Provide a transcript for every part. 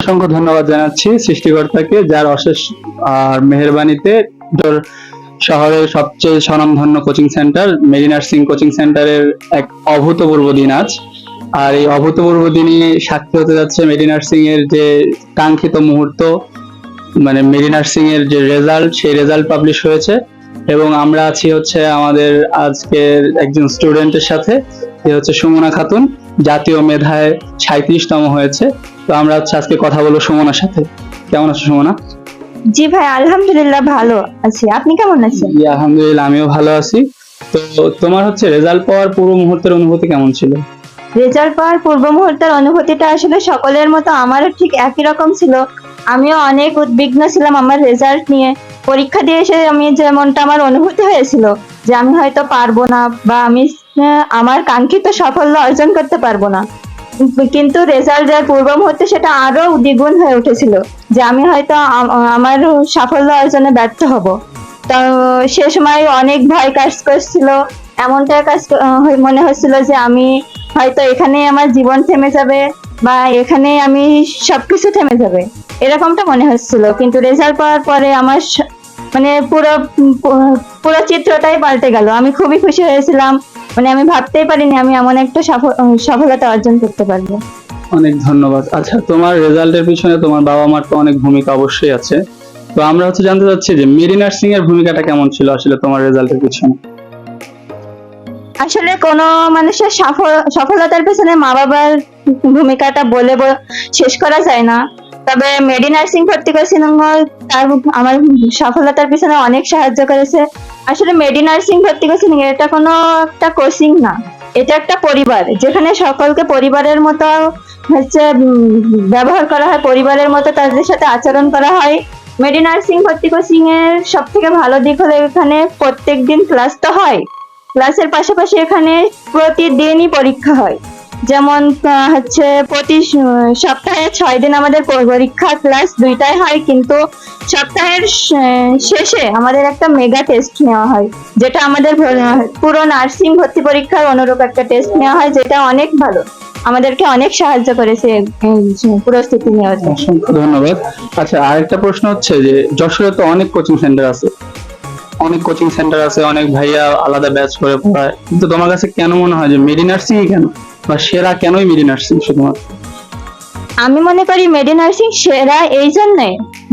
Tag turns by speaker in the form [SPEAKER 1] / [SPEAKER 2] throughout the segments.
[SPEAKER 1] অসংখ্য ধন্যবাদ জানাচ্ছি সৃষ্টিকর্তাকে, যার অশেষ আর মেহেরবানিতে তোর শহরের সবচেয়ে স্বনামধন্য coaching centre Mary nursing coaching সেন্টারের এক অভূতপূর্ব দিন আজ। আর এই অভূতপূর্ব দিনে সাক্ষী হতে যাচ্ছে মেরি নার্সিং এর যে কাঙ্ক্ষিত মুহূর্ত, মানে মেরি নার্সিং এর যে রেজাল্ট, সেই রেজাল্ট পাবলিশ হয়েছে। এবং আমরা আছি হচ্ছে আমাদের আজকের একজন স্টুডেন্টের সাথে, যে হচ্ছে সুমনা খাতুন, জাতীয় মেধায় 37তম হয়েছে। তো আমরা হচ্ছে আজকে কথা বলবো সুমনার সাথে। কেমন আছো সুমনা?
[SPEAKER 2] জি ভাই, আলহামদুলিল্লাহ ভালো আছি। আপনি কেমন আছেন?
[SPEAKER 1] জি আলহামদুলিল্লাহ, আমিও ভালো আছি। তো তোমার হচ্ছে রেজাল্ট পাওয়ার পূর্ব মুহূর্তের অনুভূতি কেমন ছিল?
[SPEAKER 2] রেজাল্ট পাওয়ার পূর্ব মুহূর্তের অনুভূতিটা আসলে সকলের মতো আমারও ঠিক একই রকম ছিল। আমিও অনেক উদ্বিগ্ন ছিলাম আমার রেজাল্ট নিয়ে। পরীক্ষা দিয়ে এসে আমি যেমনটা আমার অনুভূতি হয়েছিল যে আমি হয়তো পারবো না, বা আমি আমার কাঙ্ক্ষিত সাফল্য অর্জন করতে পারবো না, কিন্তু রেজাল্ট দেওয়ার পূর্ব মুহূর্তে সেটা আরো দ্বিগুণ হয়ে উঠেছিল যে আমি হয়তো আমার সাফল্য অর্জনে ব্যর্থ হব। তো সে সময় অনেক ভয় কাজ করছিল। এমনটা মনে হচ্ছিল যে আমি হয়তো এখানে আমার জীবন থেমে যাবে, বা এখানে আমি সবকিছু থেমে যাবে, এরকমটা মনে হচ্ছিল। কিন্তু রেজাল্ট পাওয়ার পরে আমার মানে পুরো চিত্রটাই পাল্টে গেল। আমি খুবই খুশি হয়েছিলাম। মানে আমি ভাবতেই পারিনি আমি এমন একটা সফলতা অর্জন করতে পারবো।
[SPEAKER 1] অনেক ধন্যবাদ। আচ্ছা, তোমার রেজাল্টের পিছনে তোমার বাবা মার তো অনেক ভূমিকা অবশ্যই আছে। তো আমরা হচ্ছে জানতে চাচ্ছি যে মেরি নার্সিং এর ভূমিকাটা কেমন ছিল আসলে তোমার রেজাল্টের পিছনে?
[SPEAKER 2] আসলে কোনো মানুষের সফলতার পেছনে মা বাবার ভূমিকাটা বলে শেষ করা যায় না। তবে মেডি নার্সিং ভর্তি করেছিলাম, তার আমার সফলতার পিছনে অনেক সাহায্য করেছে। আসলে মেডি নার্সিং ভর্তি করেছিলাম, এটা কোনো একটা কোচিং না, এটা একটা পরিবার, যেখানে সকলকে পরিবারের মতো হচ্ছে ব্যবহার করা হয়, পরিবারের মতো তাদের সাথে আচরণ করা হয়। মেডি নার্সিং ভর্তি কোচিং এর সব থেকে ভালো দিক হলো এখানে প্রত্যেকদিন ক্লাস তো হয়, ক্লাসের পাশাপাশি এখানে প্রতিদিনই পরীক্ষা হয়। যেমন হচ্ছে প্রতি সপ্তাহে 6 দিন আমাদের পরীক্ষা, ক্লাস দুইটাই হয়, কিন্তু সপ্তাহের শেষে আমাদের একটা মেগা টেস্ট নেওয়া হয়, যেটা আমাদের পুরো নার্সিং ভর্তি পরীক্ষার অনুরূপ একটা টেস্ট নেওয়া হয়, যেটা অনেক ভালো, আমাদেরকে অনেক সাহায্য করেছে প্রস্তুতি নেওয়ার জন্য।
[SPEAKER 1] অসংখ্য ধন্যবাদ। আচ্ছা, আরেকটা প্রশ্ন হচ্ছে যে যশোরে তো অনেক কোচিং সেন্টার আছে, অনেক ভাইয়া আলাদা ব্যাচ করে পড়ায়, কিন্তু তোমার কাছে কেন মনে হয় যে মেডি নার্সিং কেন, বা সেরা কেনই মেডি নার্সিং শুধুমাত্র?
[SPEAKER 2] আমি মনে করি মেডি নার্সিং সেরা এই জন্যে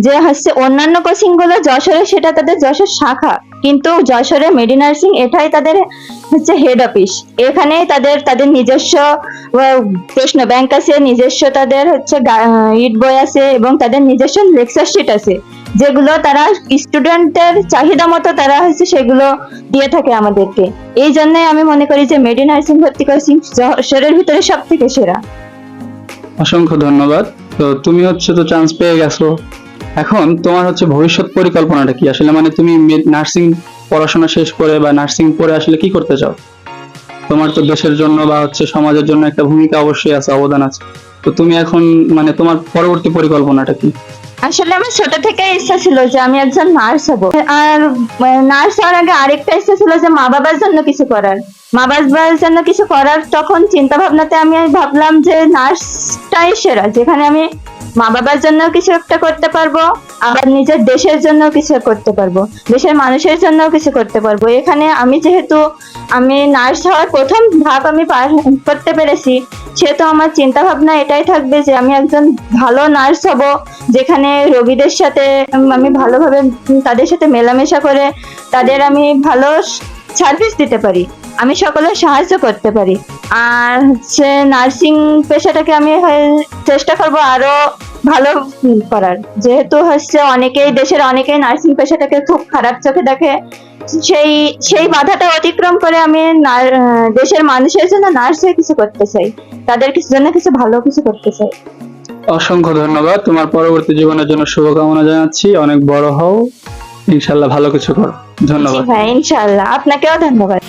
[SPEAKER 2] যে হচ্ছে অন্যান্য কোচিং গুলো যশোরে, সেটা তাদের যশোর শাখা, কিন্তু যশোরে মেডি নার্সিং এটাই তাদের হচ্ছে হেড অফিস। এখানে তাদের নিজস্ব প্রশ্ন ব্যাংক আছে, নিজস্ব তাদের হচ্ছে ইট বই আছে, এবং তাদের নিজস্ব লেকচার শিট আছে, যেগুলো তারা স্টুডেন্টের চাহিদা মতো তারা হচ্ছে সেগুলো দিয়ে থাকে আমাদেরকে। এই জন্যই আমি মনে করি যে মেডি নার্সিং ভর্তি কোচিং যশোরের ভিতরে সব থেকে সেরা।
[SPEAKER 1] অসংখ্য ধন্যবাদ। তো তুমি হচ্ছে তো চান্স পেয়ে গেছো, এখন তোমার হচ্ছে ভবিষ্যৎ পরিকল্পনাটা কি আসলে, মানে তুমি নার্সিং পড়াশোনা শেষ করে বা নার্সিং পড়ে আসলে কি করতে চাও? তোমার তো দেশের জন্য বা হচ্ছে সমাজের জন্য একটা ভূমিকা অবশ্যই আছে, অবদান আছে। তো তুমি এখন মানে তোমার পরবর্তী পরিকল্পনাটা কি?
[SPEAKER 2] আসলে আমার ছোট থেকে ইচ্ছা ছিল যে আমি একজন নার্স হব। আর নার্স হওয়ার আগে আরেকটা ইচ্ছা ছিল যে মা বাবার জন্য কিছু করার। মা বাবার জন্য কিছু করার তখন চিন্তা ভাবনাতে আমি ভাবলাম যে নার্সটাই সেরা, যেখানে আমি মা বাবার জন্য কিছু একটা করতে পারবো, আবার নিজের দেশের জন্য কিছু করতে পারবো, দেশের মানুষের জন্য কিছু করতে পারবো। এখানে আমি যেহেতু আমি নার্স হওয়ার প্রথম ধাপ আমি পার করতে পেরেছি, সেহেতু আমার চিন্তা ভাবনা এটাই থাকবে যে আমি একজন ভালো নার্স হব, যেখানে রোগীদের সাথে আমি ভালোভাবে তাদের সাথে মেলামেশা করে তাদের আমি ভালো সার্ভিস দিতে পারি, আমি সকলের সাহায্য করতে পারি। আর হচ্ছে নার্সিং পেশাটাকে আমি চেষ্টা করব আরো ভালো করার, যেহেতু হচ্ছে দেশের অনেকেই নার্সিং পেশাটাকে খুব খারাপ চোখে দেখে। সেই সেই বাধাটা অতিক্রম করে আমি দেশের মানুষের জন্য নার্স হয়ে কিছু করতে চাই, তাদের জন্য কিছু ভালো কিছু করতে চাই।
[SPEAKER 1] অসংখ্য ধন্যবাদ। তোমার পরবর্তী জীবনের জন্য শুভকামনা জানাচ্ছি। অনেক বড় হও, ইনশাল্লাহ ভালো কিছু করো। ধন্যবাদ।
[SPEAKER 2] জি ভাই, ইনশাআল্লাহ। আপনাকেও ধন্যবাদ।